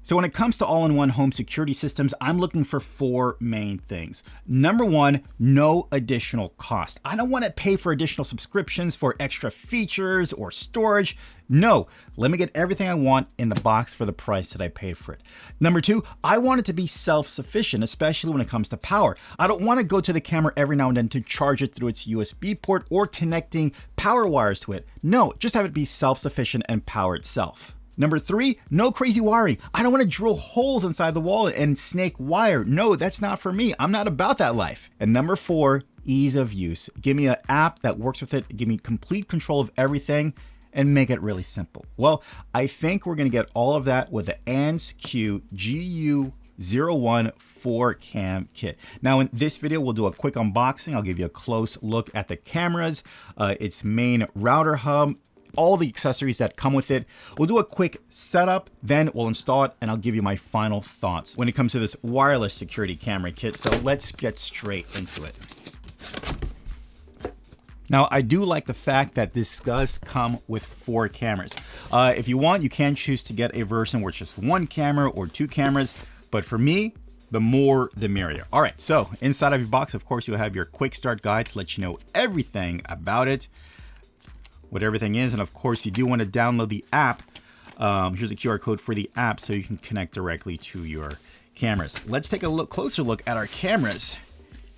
So when it comes to all-in-one home security systems, I'm looking for 4 main things. Number 1, no additional cost. I don't want to pay for additional subscriptions for extra features or storage. No, let me get everything I want in the box for the price that I paid for it. Number 2, I want it to be self-sufficient, especially when it comes to power. I don't want to go to the camera every now and then to charge it through its USB port or connecting power wires to it. No, just have it be self-sufficient and power itself. Number 3, no crazy wiring. I don't want to drill holes inside the wall and snake wire. No, that's not for me. I'm not about that life. And number 4, ease of use. Give me an app that works with it. Give me complete control of everything and make it really simple. Well, I think we're going to get all of that with the Ansque GU01 4-cam kit. Now in this video, we'll do a quick unboxing. I'll give you a close look at the cameras, its main router hub, all the accessories that come with it. We'll do a quick setup, then we'll install it, and I'll give you my final thoughts when it comes to this wireless security camera kit. So let's get straight into it. Now, I do like the fact that this does come with 4 cameras. If you want, you can choose to get a version where it's just 1 camera or 2 cameras, but for me, the more the merrier. All right, so inside of your box, of course, you'll have your quick start guide to let you know everything about it, what everything is, and of course you do want to download the app. Here's a QR code for the app so you can connect directly to your cameras. Let's take a closer look at our cameras,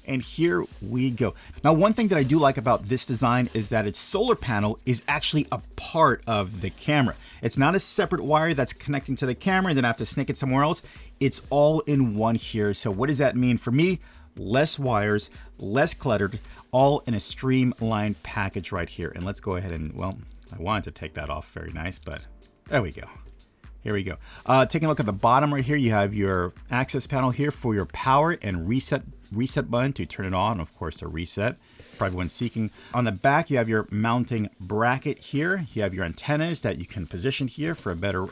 and here we go. Now, one thing that I do like about this design is that its solar panel is actually a part of the camera. It's not a separate wire that's connecting to the camera and then I have to snake it somewhere else. It's all in one here. So what does that mean for me? Less wires, less cluttered, all in a streamlined package right here. And let's go ahead and, well, I wanted to take that off, very nice, but there we go. Here we go. Taking a look at the bottom right here, you have your access panel here for your power and reset button to turn it on, of course, a reset for everyone seeking. On the back, you have your mounting bracket here. You have your antennas that you can position here for a better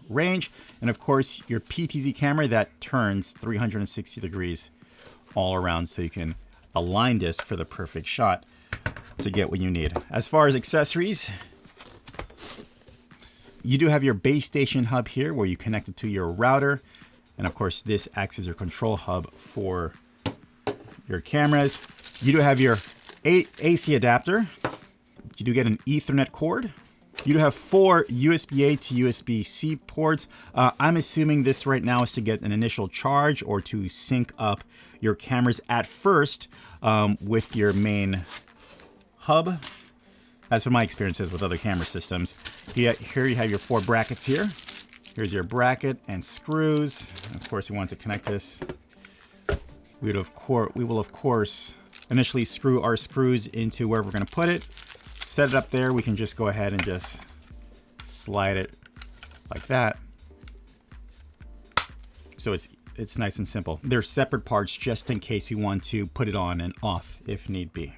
range. And of course, your PTZ camera that turns 360 degrees all around so you can align this for the perfect shot to get what you need. As far as accessories, you do have your base station hub here where you connect it to your router. And of course, this acts as your control hub for your cameras. You do have your AC adapter. You do get an Ethernet cord. You do have 4 USB-A to USB-C ports. I'm assuming this right now is to get an initial charge or to sync up your cameras at first with your main hub. As for my experiences with other camera systems, here you have your 4 brackets here. Here's your bracket and screws. Of course, you want to connect this. We will of course initially screw our screws into where we're going to put it. Set it up there. We can just go ahead and just slide it like that. So it's nice and simple. They're separate parts just in case you want to put it on and off if need be.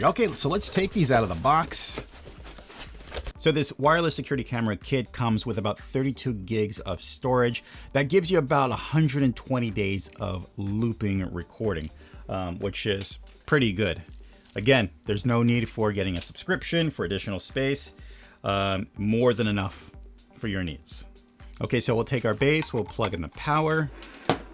Okay, so let's take these out of the box. So this wireless security camera kit comes with about 32 gigs of storage. That gives you about 120 days of looping recording, which is pretty good. Again, there's no need for getting a subscription for additional space. More than enough for your needs. Okay, so we'll take our base, we'll plug in the power,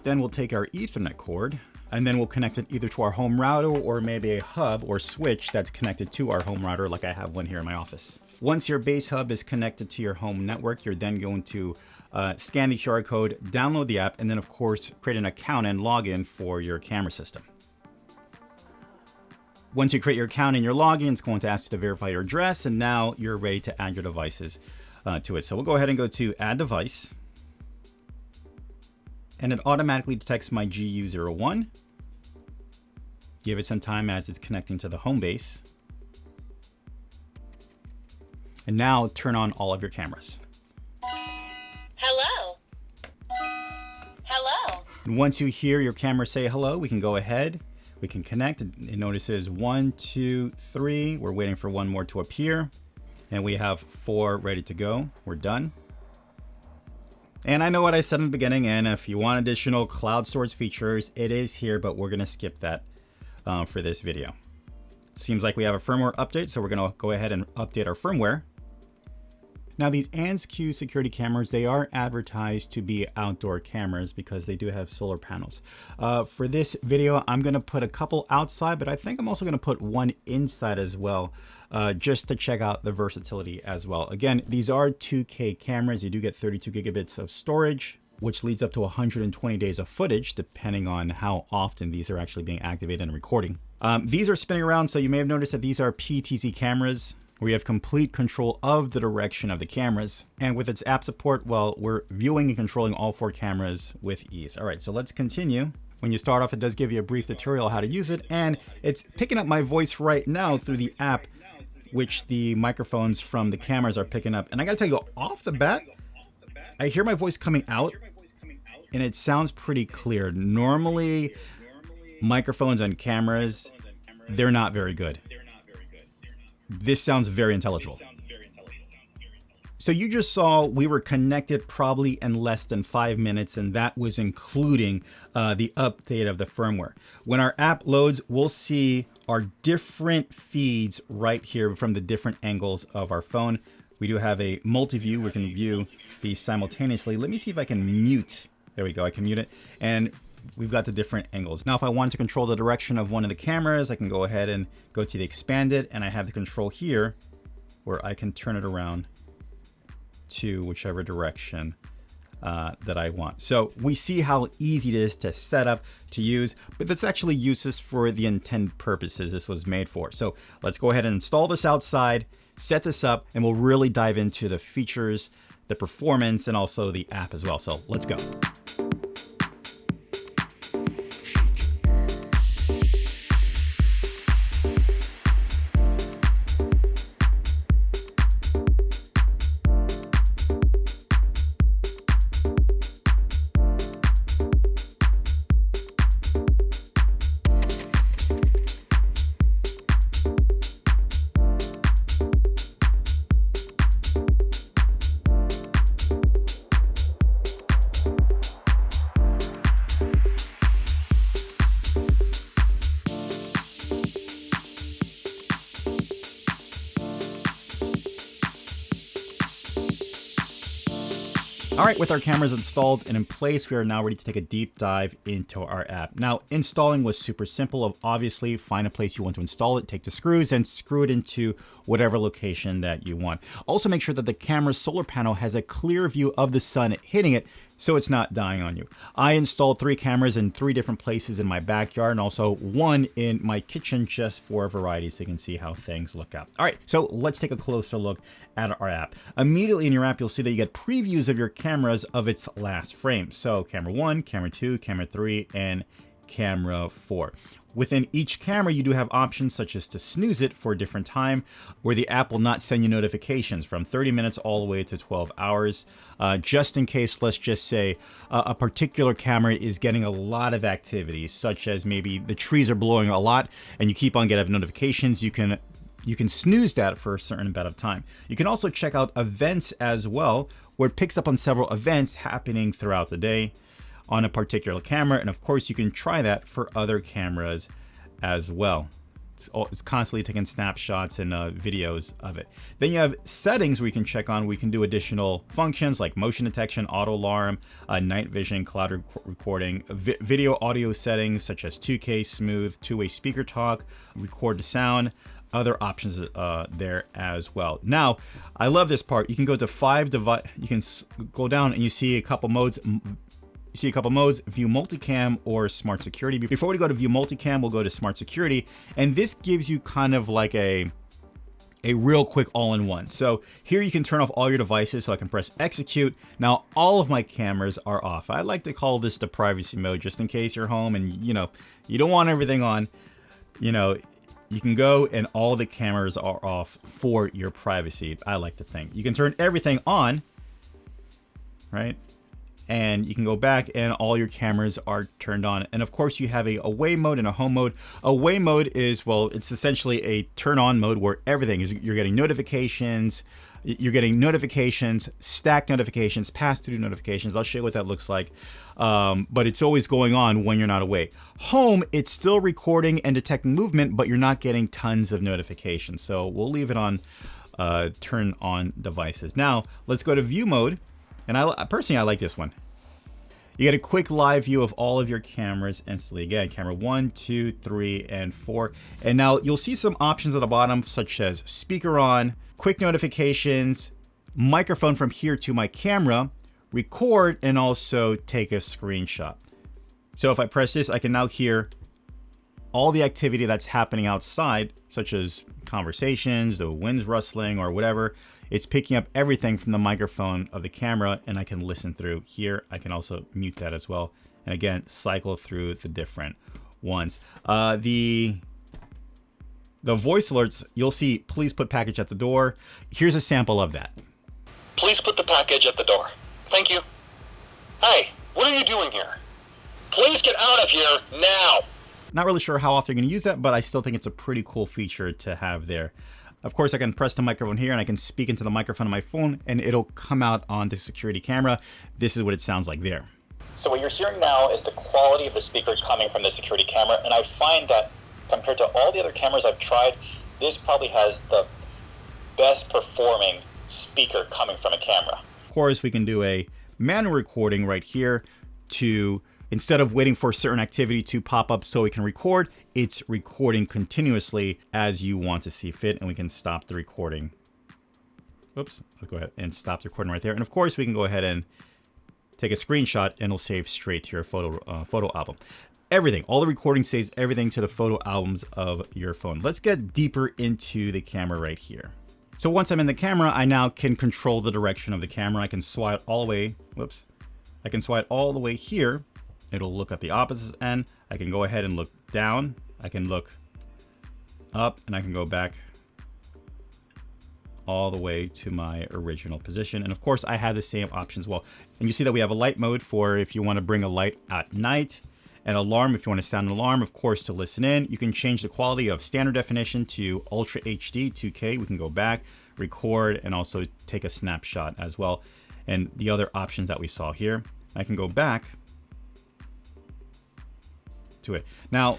then we'll take our Ethernet cord, and then we'll connect it either to our home router or maybe a hub or switch that's connected to our home router, like I have one here in my office. Once your base hub is connected to your home network, you're then going to scan the QR code, download the app, and then of course, create an account and log in for your camera system. Once you create your account and your login, it's going to ask you to verify your address, and now you're ready to add your devices to it. So we'll go ahead and go to Add Device, and it automatically detects my GU01. Give it some time as it's connecting to the home base. And now turn on all of your cameras. Hello. Hello. And once you hear your camera say hello, we can go ahead. We can connect. It notices 1, 2, 3. We're waiting for one more to appear. And we have 4 ready to go. We're done. And I know what I said in the beginning, and if you want additional cloud storage features, it is here, but we're going to skip that for this video. Seems like we have a firmware update, so we're going to go ahead and update our firmware. Now these Ansque security cameras, they are advertised to be outdoor cameras because they do have solar panels. For this video, I'm gonna put a couple outside, but I think I'm also gonna put one inside as well, just to check out the versatility as well. Again, these are 2K cameras. You do get 32 gigabits of storage, which leads up to 120 days of footage, depending on how often these are actually being activated and recording. These are spinning around, so you may have noticed that these are PTZ cameras, where you have complete control of the direction of the cameras. And with its app support, well, we're viewing and controlling all 4 cameras with ease. All right, so let's continue. When you start off, it does give you a brief tutorial how to use it, and it's picking up my voice right now through the app, which the microphones from the cameras are picking up. And I gotta tell you, off the bat, I hear my voice coming out, and it sounds pretty clear. Normally, microphones on cameras, they're not very good. This sounds very intelligible. So you just saw we were connected probably in less than 5 minutes, and that was including the update of the firmware. When our app loads, we'll see our different feeds right here from the different angles of our phone. We do have a multi-view. We can view these simultaneously. Let me see if I can mute. There we go. I can mute it. And we've got the different angles. Now, if I want to control the direction of one of the cameras, I can go ahead and go to the expanded, and I have the control here where I can turn it around to whichever direction that I want. So we see how easy it is to set up, to use, but that's actually useless for the intended purposes this was made for. So let's go ahead and install this outside, set this up, and we'll really dive into the features, the performance, and also the app as well. So let's go. All right, with our cameras installed and in place, we are now ready to take a deep dive into our app. Now, installing was super simple. Obviously, find a place you want to install it, take the screws and screw it into whatever location that you want. Also, make sure that the camera's solar panel has a clear view of the sun hitting it so it's not dying on you. I installed 3 cameras in 3 different places in my backyard and also 1 in my kitchen just for variety so you can see how things look out. All right, so let's take a closer look at our app. Immediately in your app, you'll see that you get previews of your cameras of its last frame. So camera 1, camera 2, camera 3, and camera 4. Within each camera, you do have options such as to snooze it for a different time, where the app will not send you notifications from 30 minutes all the way to 12 hours. Just in case, let's just say a particular camera is getting a lot of activity, such as maybe the trees are blowing a lot and you keep on getting notifications, you can snooze that for a certain amount of time. You can also check out events as well, where it picks up on several events happening throughout the day on a particular camera. And of course, you can try that for other cameras as well. It's constantly taking snapshots and videos of it. Then you have settings where you can check on. We can do additional functions like motion detection, auto alarm, night vision, cloud recording, video audio settings such as 2K, smooth, two-way speaker talk, record the sound, other options there as well. Now, I love this part. You can go to 5 device. You can go down and you see a couple modes. View multicam or smart security. Before we go to view multicam, we'll go to smart security. And this gives you kind of like a real quick all-in-one. So here you can turn off all your devices. So I can press execute. Now all of my cameras are off. I like to call this the privacy mode, just in case you're home and you don't want everything on. You can go and all the cameras are off for your privacy. I like to think you can turn everything on, right? And you can go back and all your cameras are turned on. And of course you have a away mode and a home mode. Away mode is, well, it's essentially a turn on mode where everything is, you're getting notifications, stacked notifications, pass-through notifications. I'll show you what that looks like. But it's always going on when you're not away. Home, it's still recording and detecting movement, but you're not getting tons of notifications. So we'll leave it on turn on devices. Now let's go to view mode. And personally, I like this one. You get a quick live view of all of your cameras instantly. Again, camera 1, 2, 3, and 4. And now you'll see some options at the bottom, such as speaker on, quick notifications, microphone from here to my camera, record, and also take a screenshot. So if I press this, I can now hear all the activity that's happening outside, such as conversations, the wind's rustling, or whatever. It's picking up everything from the microphone of the camera, and I can listen through here. I can also mute that as well. And again, cycle through the different ones. The voice alerts, you'll see, please put package at the door. Here's a sample of that. Please put the package at the door. Thank you. Hey, what are you doing here? Please get out of here now. Not really sure how often you're going to use that, but I still think it's a pretty cool feature to have there. Of course, I can press the microphone here and I can speak into the microphone on my phone and it'll come out on the security camera. This is what it sounds like there. So what you're hearing now is the quality of the speakers coming from the security camera, and I find that compared to all the other cameras I've tried, this probably has the best performing speaker coming from a camera. Of course, we can do a manual recording right here to, instead of waiting for a certain activity to pop up so we can record, it's recording continuously as you want to see fit, and we can stop the recording. Oops, let's go ahead and stop the recording right there. And of course, we can go ahead and take a screenshot and it'll save straight to your photo album. Everything, all the recording saves everything to the photo albums of your phone. Let's get deeper into the camera right here. So once I'm in the camera, I now can control the direction of the camera. I can swipe all the way, whoops. I can swipe all the way here. It'll look at the opposite end. I can go ahead and look down. I can look up, and I can go back all the way to my original position. And of course, I have the same options as well. And you see that we have a light mode for if you want to bring a light at night, an alarm if you want to sound an alarm, of course, to listen in. You can change the quality of standard definition to Ultra HD 2K. We can go back, record, and also take a snapshot as well. And the other options that we saw here, I can go back to it. Now,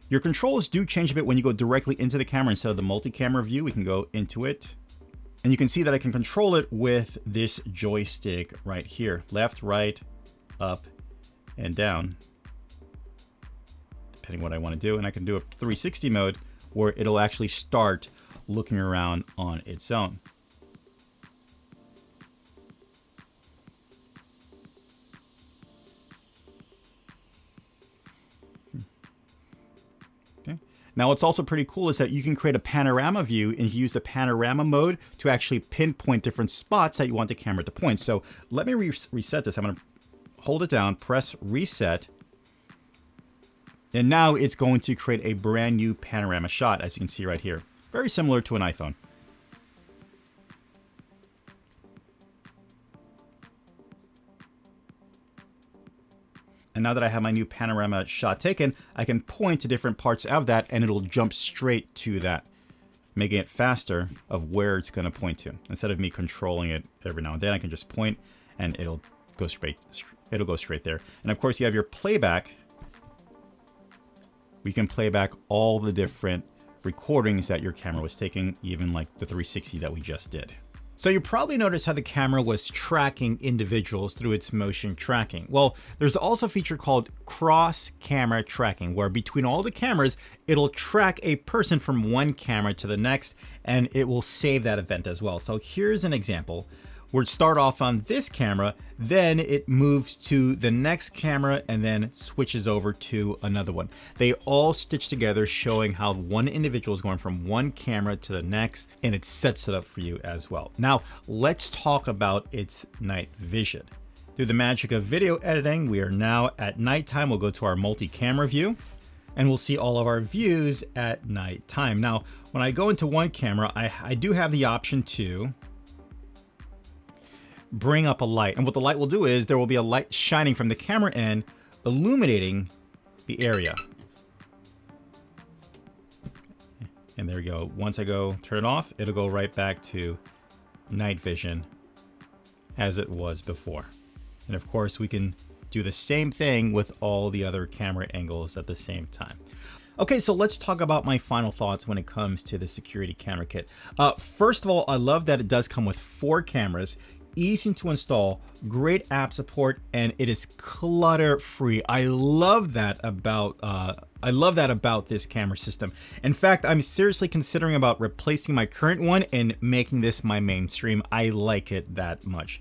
your controls do change a bit when you go directly into the camera instead of the multi-camera view. We can go into it, and you can see that I can control it with this joystick right here. Left, right, up, and down, depending what I want to do. And I can do a 360 mode where it'll actually start looking around on its own. Okay. Now what's also pretty cool is that you can create a panorama view and use the panorama mode to actually pinpoint different spots that you want the camera to point. So let me reset this. I'm going to hold it down, press reset, and now it's going to create a brand new panorama shot, as you can see right here. Very similar to an iPhone. And now that I have my new panorama shot taken, I can point to different parts of that and it'll jump straight to that, making it faster of where it's going to point to. Instead of me controlling it every now and then, I can just point and it'll go straight there. And of course, you have your playback. We can play back all the different recordings that your camera was taking, even like the 360 that we just did. So you probably noticed how the camera was tracking individuals through its motion tracking. Well, there's also a feature called cross camera tracking, where between all the cameras, it'll track a person from one camera to the next, and it will save that event as well. So here's an example. We'll start off on this camera, then it moves to the next camera and then switches over to another one. They all stitch together, showing how one individual is going from one camera to the next, and it sets it up for you as well. Now, let's talk about its night vision. Through the magic of video editing, we are now at nighttime. We'll go to our multi-camera view, and we'll see all of our views at nighttime. Now, when I go into one camera, I do have the option to bring up a light, and what the light will do is there will be a light shining from the camera end, illuminating the area. And there we go. Once I go turn it off, it'll go right back to night vision as it was before. And of course, we can do the same thing with all the other camera angles at the same time. Okay, so let's talk about my final thoughts when it comes to the security camera kit. First of all, I love that it does come with 4 cameras, easy to install, great app support, and it is clutter free. I love that about this camera system. In fact, I'm seriously considering about replacing my current one and making this my mainstream. I like it that much.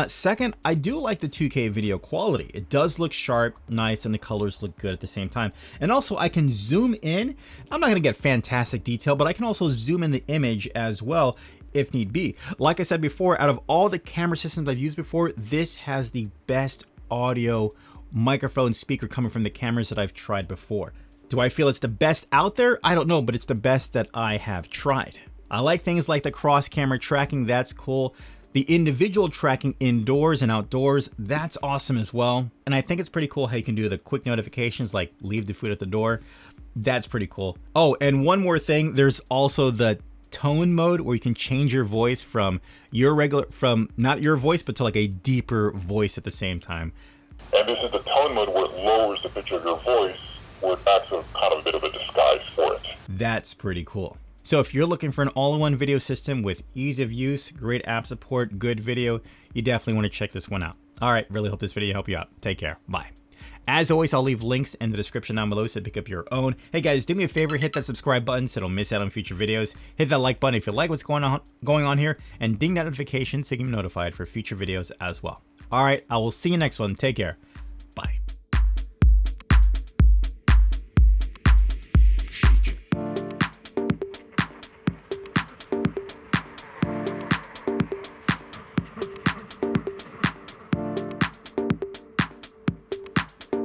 Second, I do like the 2K video quality. It does look sharp, nice, and the colors look good at the same time. And also I can zoom in. I'm not gonna get fantastic detail, but I can also zoom in the image as well if need be. Like I said before, out of all the camera systems I've used before, this has the best audio microphone speaker coming from the cameras that I've tried before. Do I feel it's the best out there? I don't know, but it's the best that I have tried. I like things like the cross camera tracking, that's cool. The individual tracking indoors and outdoors, that's awesome as well. And I think it's pretty cool how you can do the quick notifications like leave the food at the door. That's pretty cool. Oh, and one more thing, there's also the tone mode where you can change your voice from not your voice, but to like a deeper voice at the same time. And this is the tone mode where it lowers the pitch of your voice, where it acts as kind of a bit of a disguise for it. That's pretty cool. So if you're looking for an all-in-one video system with ease of use, great app support, good video, you definitely want to check this one out. All right, really hope this video helped you out. Take care. Bye. As always, I'll leave links in the description down below so pick up your own. Hey guys, do me a favor, hit that subscribe button so don't miss out on future videos. Hit that like button if you like what's going on here, and ding that notification so you can be notified for future videos as well. All right, I will see you next one. Take care.